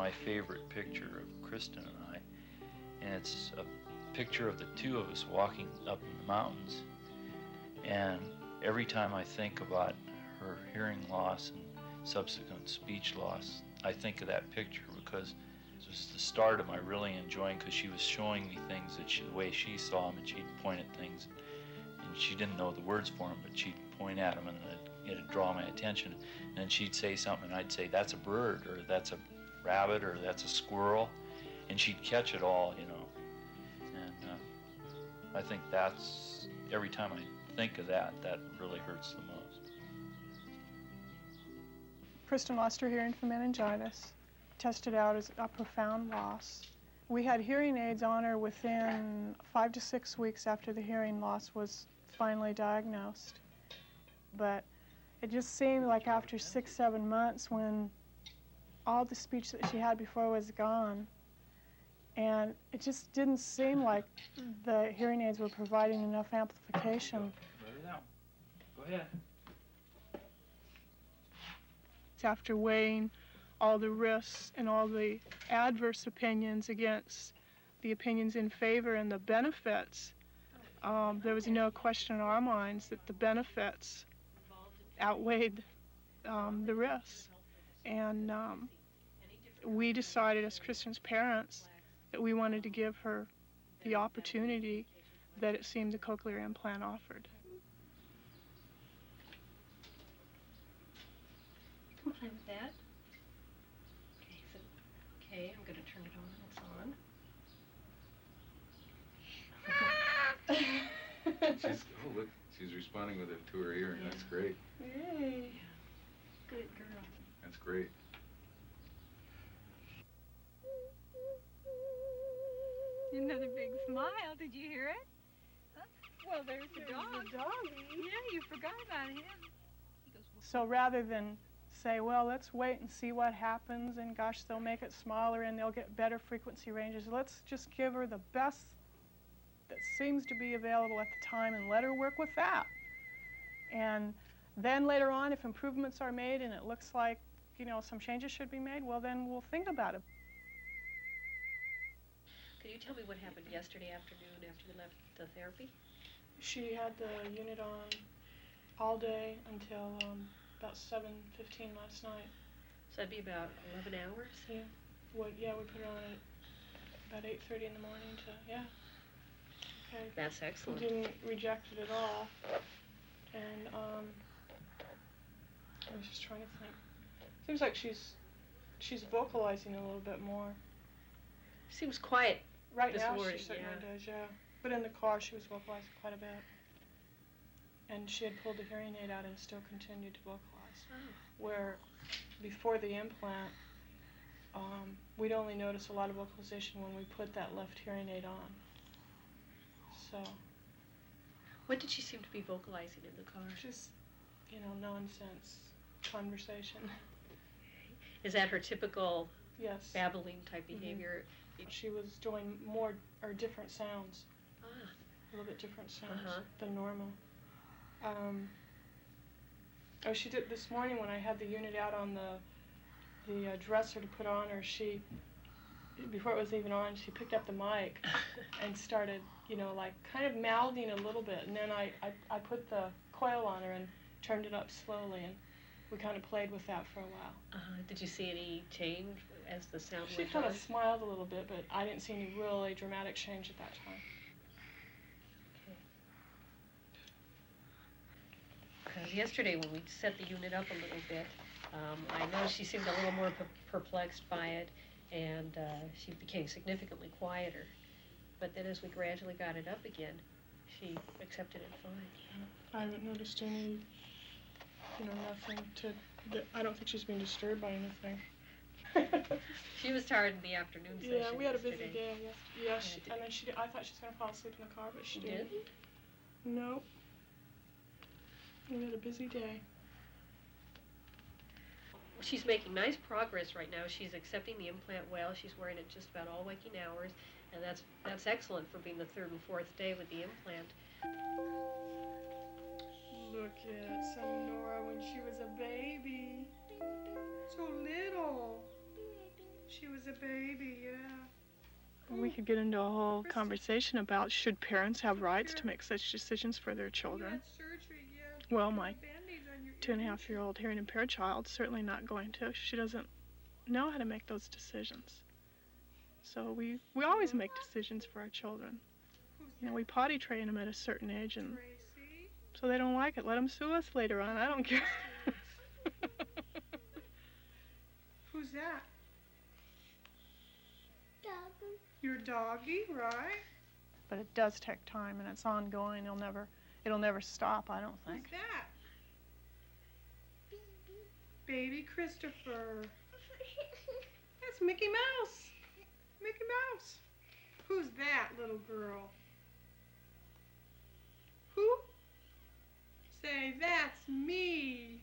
my favorite picture of Kristen and I, and it's a picture of the two of us walking up in the mountains. And every time I think about her hearing loss and subsequent speech loss, I think of that picture because it was the start of my really enjoying, because she was showing me things that the way she saw them, and she'd point at things, and she didn't know the words for them, but she'd point at them and it'd draw my attention. And then she'd say something and I'd say, that's a bird, or that's a rabbit, or that's a squirrel, and she'd catch it all, you know. And I think that's, every time I think of that, that really hurts the most. Kristen lost her hearing from meningitis, tested out as a profound loss. We had hearing aids on her within 5 to 6 weeks after the hearing loss was finally diagnosed. But it just seemed like after 6, 7 months, when all the speech that she had before was gone, and it just didn't seem like the hearing aids were providing enough amplification. Let it out. Go ahead. After weighing all the risks and all the adverse opinions against the opinions in favor and the benefits, there was no question in our minds that the benefits outweighed the risks. And we decided as Kristen's parents that we wanted to give her the opportunity that it seemed the cochlear implant offered. You can play with that. Okay, so, okay, I'm going to turn it on. It's on. Oh, look, she's responding with it to her ear, and Yeah. that's great. Yay. Good girl. That's great. Another big smile. Did you hear it? Huh? Well, there's the dog. The doggy. Yeah, you forgot about him. He goes, So rather than say, well, let's wait and see what happens, and gosh, they'll make it smaller and they'll get better frequency ranges, let's just give her the best that seems to be available at the time and let her work with that. And then later on, if improvements are made and it looks like, you know, some changes should be made, well, then we'll think about it. Could you tell me what happened yesterday afternoon after you left the therapy? She had the unit on all day until about 7:15 last night. So that'd be about 11 hours? Yeah. Yeah, we put her on at about 8:30 in the morning to, yeah. Okay. That's excellent. We didn't reject it at all. And I was just trying to think. Seems like she's vocalizing a little bit more. Seems quiet. Right This now morning, she certainly yeah. does, yeah. But in the car she was vocalizing quite a bit. And she had pulled the hearing aid out and still continued to vocalize. Oh. Where before the implant, we'd only notice a lot of vocalization when we put that left hearing aid on. So. What did she seem to be vocalizing in the car? Just, you know, nonsense conversation. Is that her typical Yes. babbling type behavior? She was doing more or different sounds, Ah, a little bit different sounds Uh-huh. than normal. Oh, she did this morning when I had the unit out on the dresser to put on her. She, before it was even on, she picked up the mic and started, you know, like kind of mouthing a little bit. And then I put the coil on her and turned it up slowly, and we kind of played with that for a while. Did you see any change as the sound She went kind on? of smiled a little bit, but I didn't see any really dramatic change at that time. Because yesterday when we set the unit up a little bit, I noticed she seemed a little more perplexed by it, and she became significantly quieter. But then as we gradually got it up again, she accepted it fine. I haven't noticed any, you know, nothing to, I don't think she's been disturbed by anything. She was tired in the afternoon session. Yeah, we had a busy yesterday. day. Yes. And then I thought she was going to fall asleep in the car, but she didn't. No. We had a busy day. She's making nice progress right now. She's accepting the implant well. She's wearing it just about all waking hours, and that's excellent for being the third and fourth day with the implant. Look at Sonora when she was a baby. So little. She was a baby, yeah. We could get into a whole conversation about should parents have rights to make such decisions for their children. Well, my 2.5-year-old hearing impaired child's certainly not going to. She doesn't know how to make those decisions. So we always make decisions for our children. You know, we potty train them at a certain age, and so they don't like it. Let them sue us later on. I don't care. Who's that? Doggy. Your doggy, right? But it does take time, and it's ongoing. It'll never stop, I don't think. Who's that? Baby Christopher. That's Mickey Mouse. Mickey Mouse. Who's that little girl? Who? Say, that's me.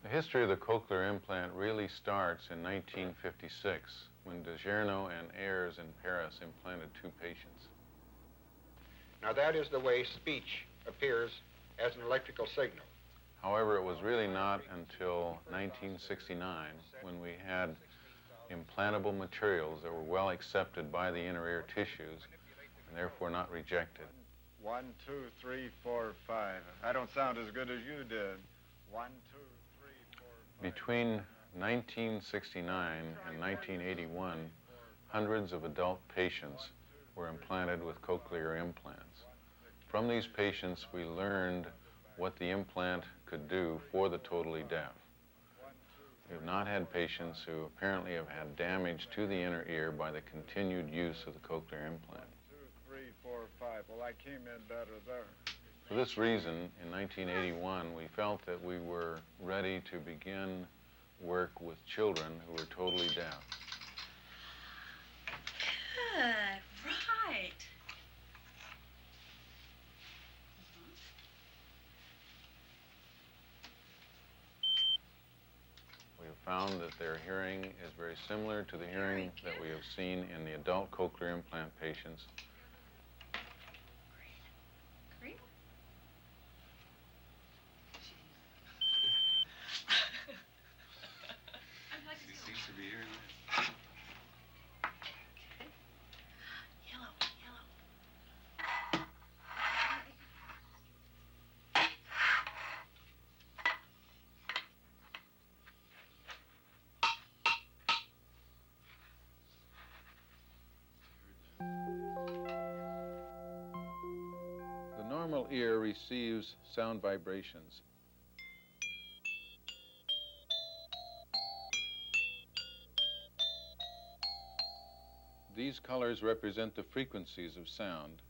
The history of the cochlear implant really starts in 1956 when DeGerno and Ayers in Paris implanted 2 patients. Now that is the way speech appears as an electrical signal. However, it was really not until 1969 when we had implantable materials that were well accepted by the inner ear tissues and therefore not rejected. 1, 2, 3, 4, 5. I don't sound as good as you did. 1, 2, 3, 4, 5. Between 1969 and 1981, hundreds of adult patients were implanted with cochlear implants. From these patients, we learned what the implant could do for the totally deaf. We have not had patients who apparently have had damage to the inner ear by the continued use of the cochlear implant. 2, 3, 4, 5. Well, I came in better there. For this reason, in 1981, we felt that we were ready to begin work with children who were totally deaf. Good, right. We have found that their hearing is very similar to the hearing that we have seen in the adult cochlear implant patients. Great. He seems to be hearing that. Yellow. The normal ear receives sound vibrations. These colors represent the frequencies of sound.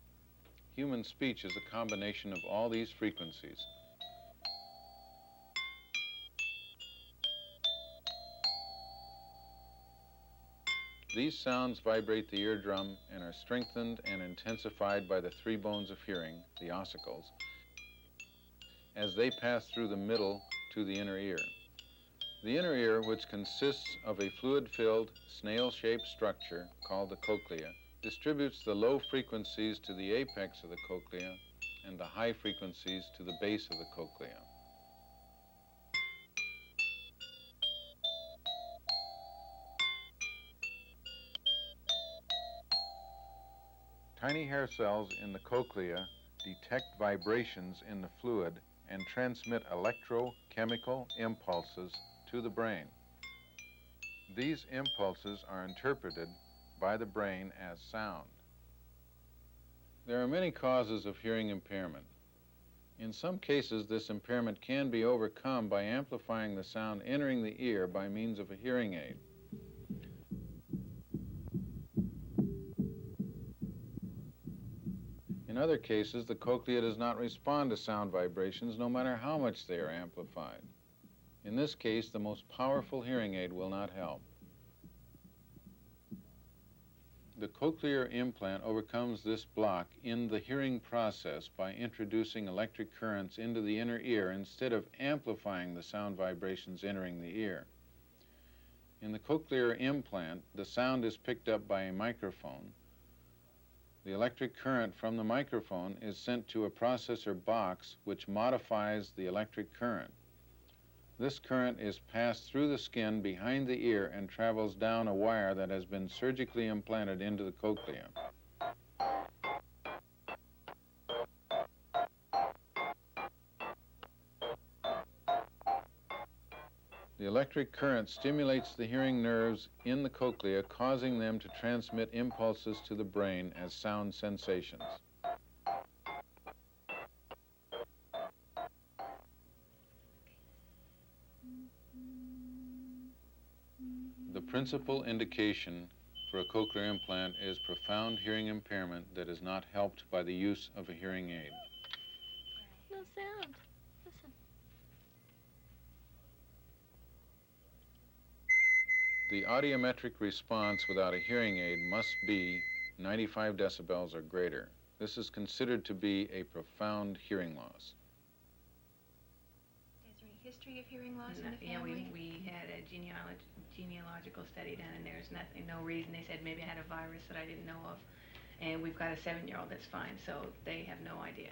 Human speech is a combination of all these frequencies. These sounds vibrate the eardrum and are strengthened and intensified by the 3 bones of hearing, the ossicles, as they pass through the middle to the inner ear. The inner ear, which consists of a fluid-filled, snail-shaped structure called the cochlea, distributes the low frequencies to the apex of the cochlea and the high frequencies to the base of the cochlea. Tiny hair cells in the cochlea detect vibrations in the fluid and transmit electrochemical impulses to the brain. These impulses are interpreted by the brain as sound. There are many causes of hearing impairment. In some cases, this impairment can be overcome by amplifying the sound entering the ear by means of a hearing aid. In other cases, the cochlea does not respond to sound vibrations no matter how much they are amplified. In this case, the most powerful hearing aid will not help. The cochlear implant overcomes this block in the hearing process by introducing electric currents into the inner ear instead of amplifying the sound vibrations entering the ear. In the cochlear implant, the sound is picked up by a microphone. The electric current from the microphone is sent to a processor box which modifies the electric current. This current is passed through the skin behind the ear and travels down a wire that has been surgically implanted into the cochlea. The electric current stimulates the hearing nerves in the cochlea, causing them to transmit impulses to the brain as sound sensations. The principal indication for a cochlear implant is profound hearing impairment that is not helped by the use of a hearing aid. No sound. Listen. The audiometric response without a hearing aid must be 95 decibels or greater. This is considered to be a profound hearing loss. Is there any history of hearing loss in the Yeah, family? we had a genealogical study done, and there's no reason. They said maybe I had a virus that I didn't know of. And we've got a 7-year-old that's fine, so they have no idea.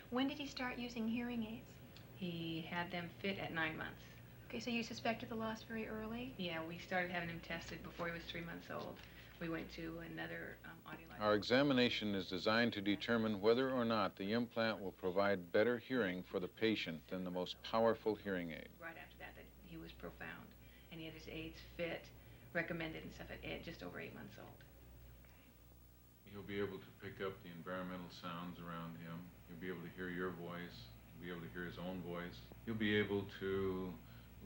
When did he start using hearing aids? He had them fit at 9 months. Okay, so you suspected the loss very early? Yeah, we started having him tested before he was 3 months old. We went to another audiological. Our examination is designed to determine whether or not the implant will provide better hearing for the patient than the most powerful hearing aid. Right after that, he was profound, and he had his aids fit, recommended and stuff at just over 8 months old. He'll be able to pick up the environmental sounds around him. He'll be able to hear your voice. He'll be able to hear his own voice. He'll be able to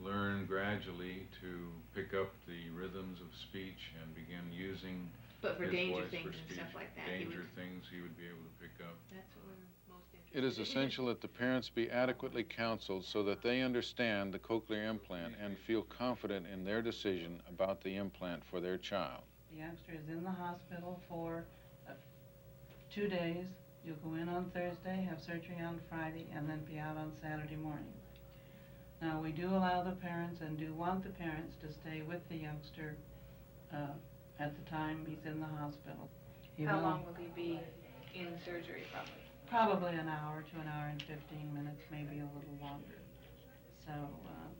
learn gradually to pick up the rhythms of speech and begin using But for his danger voice things for and speech. stuff like that, Danger things he would be able to pick up. That's what we're most interested It is in. essential that the parents be adequately counseled so that they understand the cochlear implant and feel confident in their decision about the implant for their child. The youngster is in the hospital for 2 days. You'll go in on Thursday, have surgery on Friday, and then be out on Saturday morning. Now, we do allow the parents and do want the parents to stay with the youngster at the time he's in the hospital. How long will he be in surgery, probably? Probably an hour to an hour and 15 minutes, maybe a little longer. So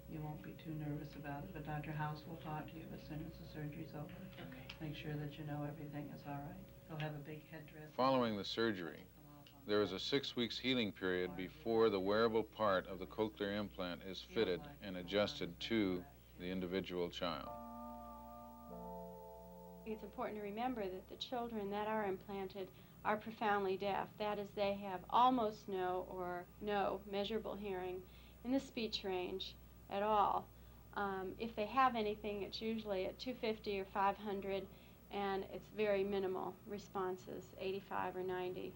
you won't be too nervous about it, but Dr. House will talk to you as soon as the surgery's over. Okay. Make sure that you know everything is all right. He'll have a big headdress. Following the surgery, there is a 6 weeks healing period before the wearable part of the cochlear implant is fitted and adjusted to the individual child. It's important to remember that the children that are implanted are profoundly deaf. That is, they have almost no or no measurable hearing in the speech range at all. If they have anything, it's usually at 250 or 500, and it's very minimal responses, 85 or 90.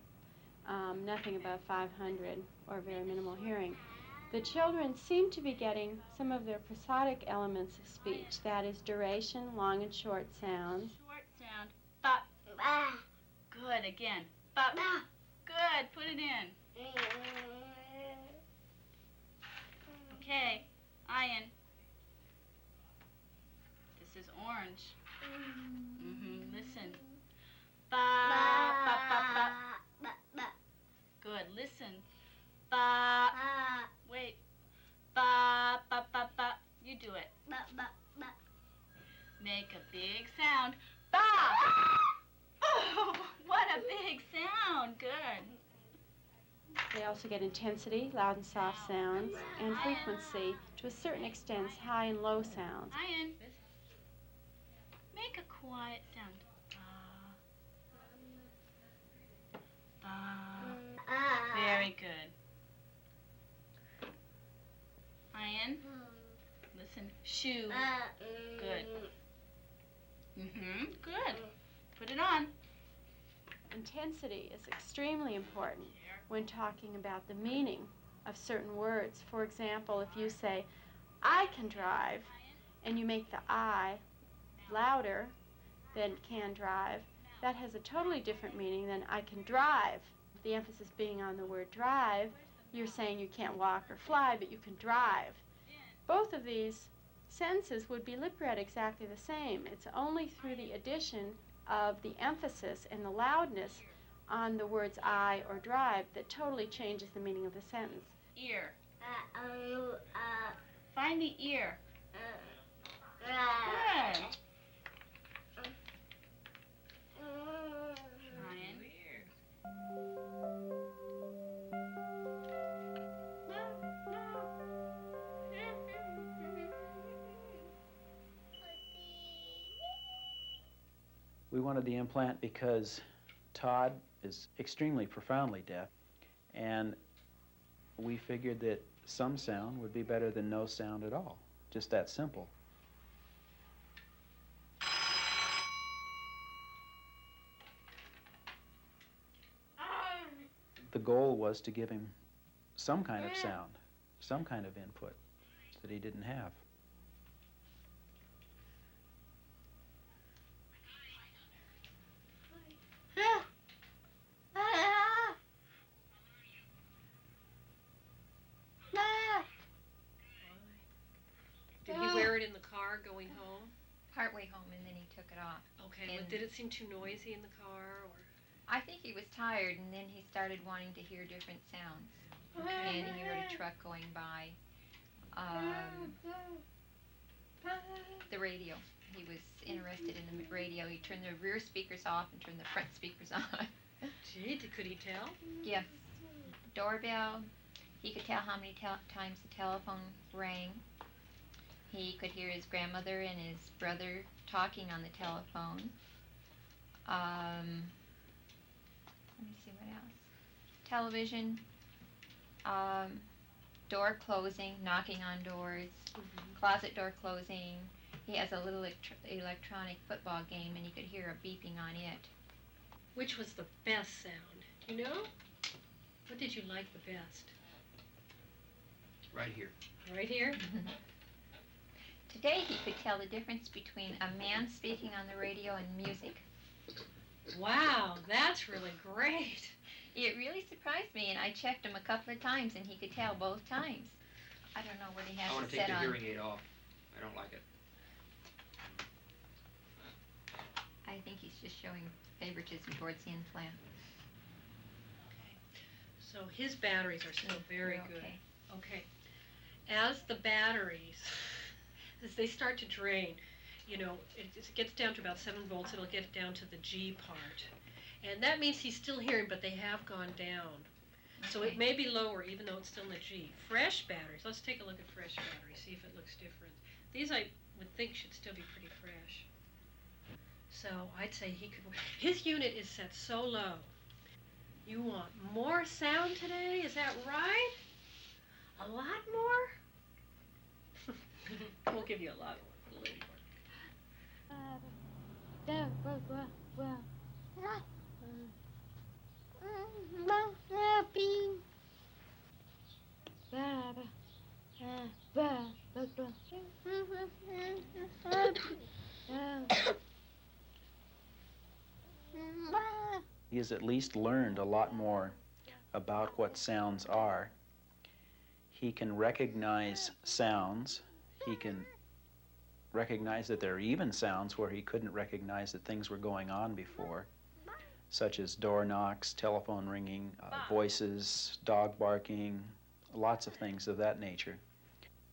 Nothing above 500 or very minimal hearing. The children seem to be getting some of their prosodic elements of speech, that is duration, long and short sounds. Short sound. Bop. Ah. Good. Again. Bop. Ah. Good. Put it in. Okay. Ian. This is orange. Listen. Ba. Ba. Ba. Ba. Good. Listen. Ba. Wait. Ba. Ba. Ba. Ba. You do it. Ba. Ba. Ba. Make a big sound. Ba. Oh, what a big sound. Good. They also get intensity, loud and soft sounds, and frequency, to a certain extent, high and low sounds. Ian. Make a quiet sound. Ba. Ba. Very good. Ian. Listen. Shoe. Good. Good. Put it on. Intensity is extremely important when talking about the meaning of certain words. For example, if you say, I can drive, and you make the I louder than can drive, that has a totally different meaning than I can drive. The emphasis being on the word drive, you're saying you can't walk or fly, but you can drive. Both of these sentences would be lip-read exactly the same. It's only through the addition of the emphasis and the loudness on the words I or drive that totally changes the meaning of the sentence. Ear. Find the ear. Good. Ryan. We wanted the implant because Todd is extremely profoundly deaf, and we figured that some sound would be better than no sound at all. Just that simple. The goal was to give him some kind of sound, some kind of input that he didn't have. Did he wear it in the car going home? Partway home, and then he took it off. Okay, but did it seem too noisy in the car, or? I think he was tired, and then he started wanting to hear different sounds. And he heard a truck going by. The radio. He was interested in the radio. He turned the rear speakers off and turned the front speakers on. Gee, could he tell? Yes. Doorbell. He could tell how many times the telephone rang. He could hear his grandmother and his brother talking on the telephone. Let me see what else. Television. Door closing, knocking on doors, closet door closing. He has a little electronic football game, and he could hear a beeping on it. Which was the best sound? Do you know? What did you like the best? Right here. Right here? Today he could tell the difference between a man speaking on the radio and music. Wow, that's really great. It really surprised me, and I checked him a couple of times, and he could tell both times. I don't know what he has I want to to take set the on. hearing aid off. I don't like it. I think he's just showing favoritism towards the implant. Okay. So his batteries are still very good. Okay. Okay. As the batteries, as they start to drain, you know, it gets down to about 7 volts, it'll get down to the G part. And that means he's still hearing, but they have gone down. So it may be lower, even though it's still in the G. Fresh batteries, let's take a look at fresh batteries, see if it looks different. These I would think should still be pretty fresh. So I'd say he could, his unit is set so low. You want more sound today, is that right? A lot more? We'll give you a lot more, a little more. He has at least learned a lot more about what sounds are. He can recognize sounds. He can recognize that there are even sounds where he couldn't recognize that things were going on before, such as door knocks, telephone ringing, voices, dog barking, lots of things of that nature.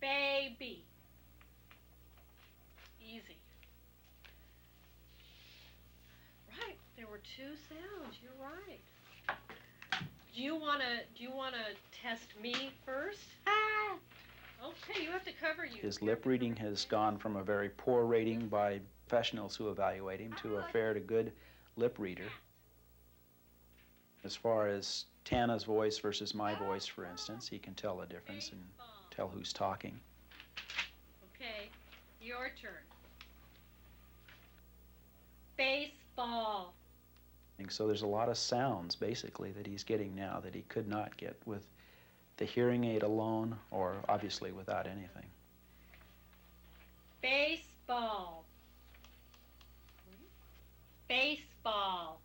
Baby. Easy. Right, there were 2 sounds, you're right. Do you wanna test me first? Okay, you have to cover you. His lip reading has gone from a very poor rating by professionals who evaluate him to a fair to good lip reader. As far as Tana's voice versus my voice, for instance, he can tell the difference and tell who's talking. Okay, your turn. Baseball. And so there's a lot of sounds, basically, that he's getting now that he could not get with the hearing aid alone, or obviously without anything. Baseball. Baseball.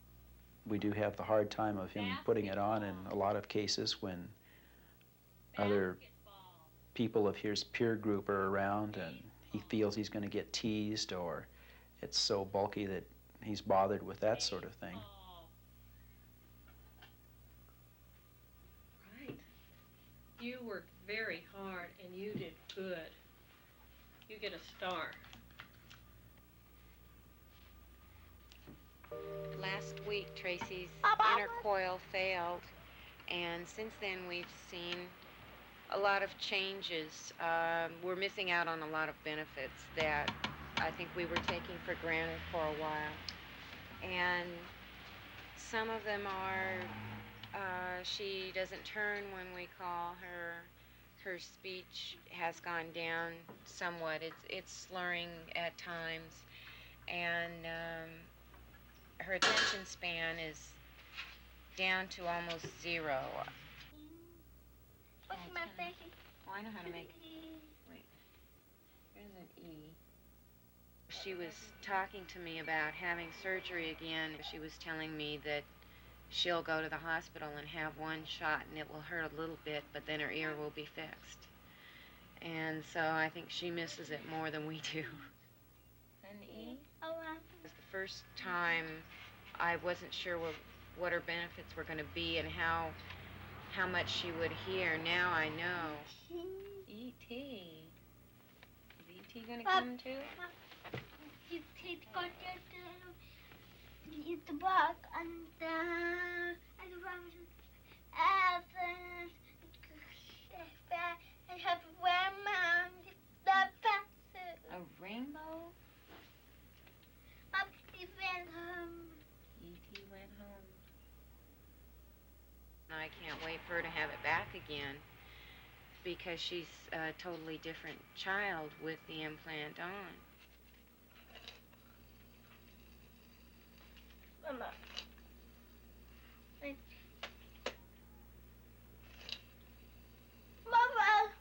We do have the hard time of him putting it on in a lot of cases when other people of his peer group are around and he feels he's going to get teased, or it's so bulky that he's bothered with that sort of thing. Right. You worked very hard and you did good. You get a star. Last week, Tracy's inner coil failed, and since then we've seen a lot of changes. We're missing out on a lot of benefits that I think we were taking for granted for a while. And some of them are, she doesn't turn when we call her. Her speech has gone down somewhat. It's slurring at times. And her attention span is down to almost 0. What's my face? Oh, I know how to make. Wait. Here's an E. She was talking to me about having surgery again. She was telling me that she'll go to the hospital and have one shot and it will hurt a little bit, but then her ear will be fixed. And so I think she misses it more than we do. An E? Oh, It was the first time I wasn't sure what her benefits were going to be and how much she would hear. Now I know. E.T. Is E.T. going to come too? He's got to eat the book and I have one A rainbow? He went home. E.T. went home. I can't wait for her to have it back again because she's a totally different child with the implant on. Mama. Mama.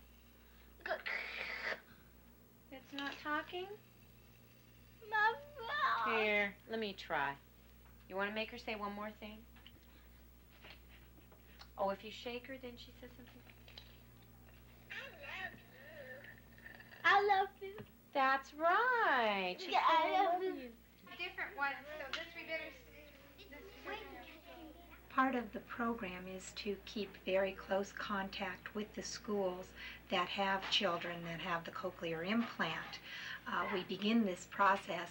It's not talking? Mama. Here, let me try. You want to make her say one more thing? Oh, if you shake her, then she says something? I love you. That's right. She Yeah, said, I love you. Different one, so this we better... Part of the program is to keep very close contact with the schools that have children that have the cochlear implant. We begin this process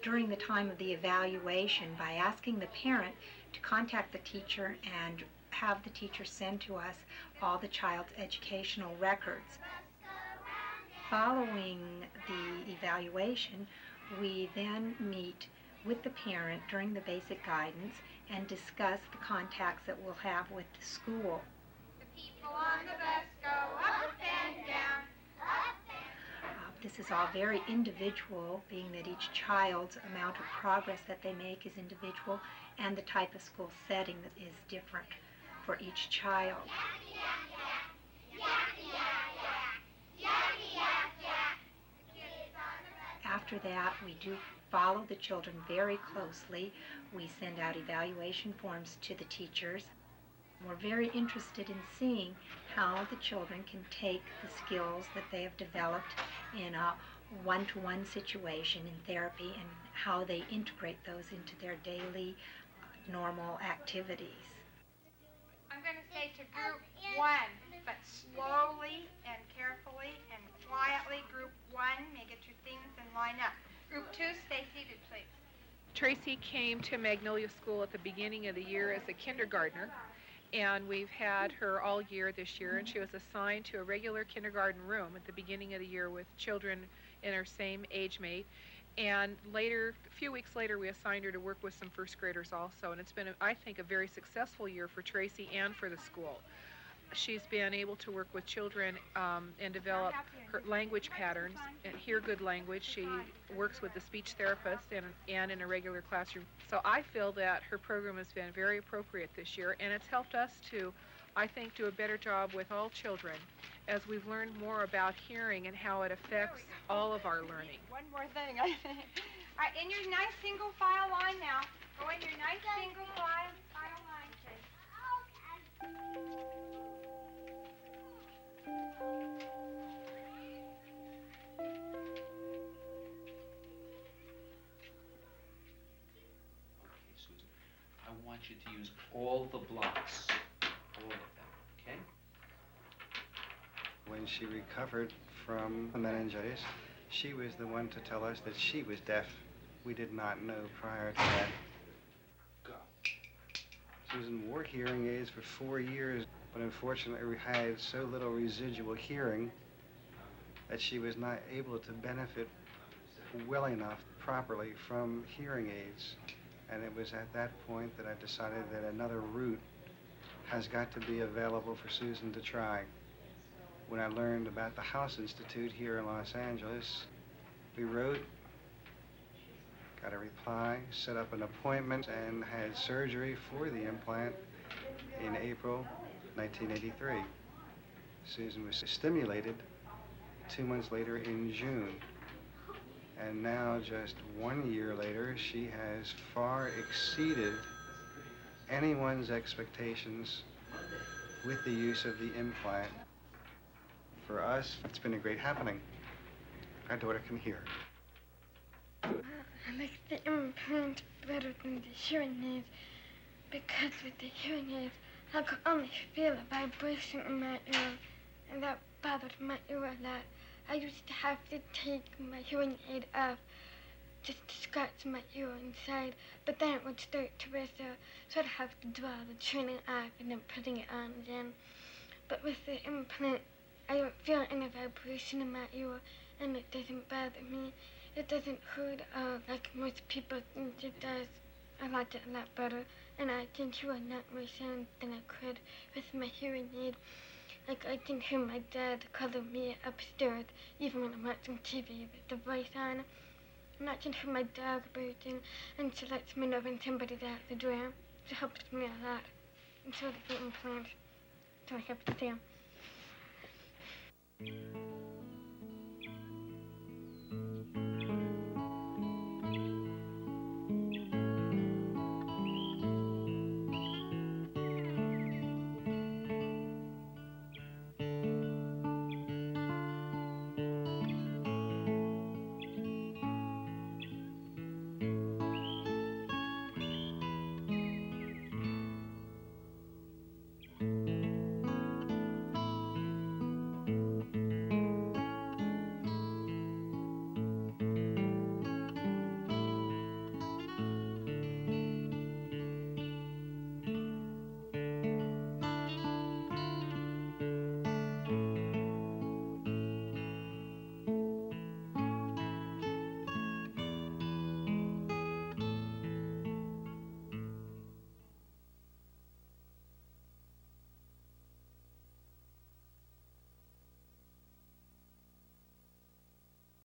during the time of the evaluation by asking the parent to contact the teacher and have the teacher send to us all the child's educational records. Following the evaluation, we then meet with the parent during the basic guidance and discuss the contacts that we'll have with the school. The people on the bus go up and down, up and This is all very individual, being that each child's amount of progress that they make is individual, and the type of school setting that is different for each child. After that, we do follow the children very closely. We send out evaluation forms to the teachers. We're very interested in seeing how the children can take the skills that they have developed in a one-to-one situation in therapy and how they integrate those into their daily normal activities. I'm going to say to group 1, but slowly and carefully and quietly. Group 1, may get your things and line up. Group 2, stay seated, please. Tracy came to Magnolia School at the beginning of the year as a kindergartner, and we've had her all year this year, and she was assigned to a regular kindergarten room at the beginning of the year with children in her same age mate. And later, a few weeks later, we assigned her to work with some first graders also, and it's been, I think, a very successful year for Tracy and for the school. She's been able to work with children and develop her language patterns and hear good language. She works with the speech therapist and in a regular classroom. So I feel that her program has been very appropriate this year, and it's helped us to, I think, do a better job with all children as we've learned more about hearing and how it affects all of our learning. One more thing. All right, in your nice single file line now. Go in your nice single file line, please. Okay, Susan, I want you to use all the blocks, all of them, okay? When she recovered from meningitis, She was the one to tell us that she was deaf. We did not know prior to that. Susan wore hearing aids for 4 years, but unfortunately we had so little residual hearing that she was not able to benefit well enough properly from hearing aids. And it was at that point that I decided that another route has got to be available for Susan to try. When I learned about the House Institute here in Los Angeles, we wrote, got a reply, set up an appointment, and had surgery for the implant in April 1983. Susan was stimulated 2 months later in June. And now, just 1 year later, she has far exceeded anyone's expectations with the use of the implant. For us, it's been a great happening. Our daughter can hear. I like the implant better than the hearing aids because with the hearing aids, I could only feel a vibration in my ear, and that bothered my ear a lot. I used to have to take my hearing aid off just to scratch my ear inside, but then it would start to whistle, so I'd have to draw the training off and then putting it on again. But with the implant, I don't feel any vibration in my ear, and it doesn't bother me. It doesn't hurt like most people think it does. I like it a lot better, and I can hear a lot more sound than I could with my hearing aid. Like, I can hear my dad calling me upstairs, even when I'm watching TV with the voice on. And I can hear my dog barking, and she lets me know when somebody's at the door. She helps me a lot. And so does the implant. So I have to say.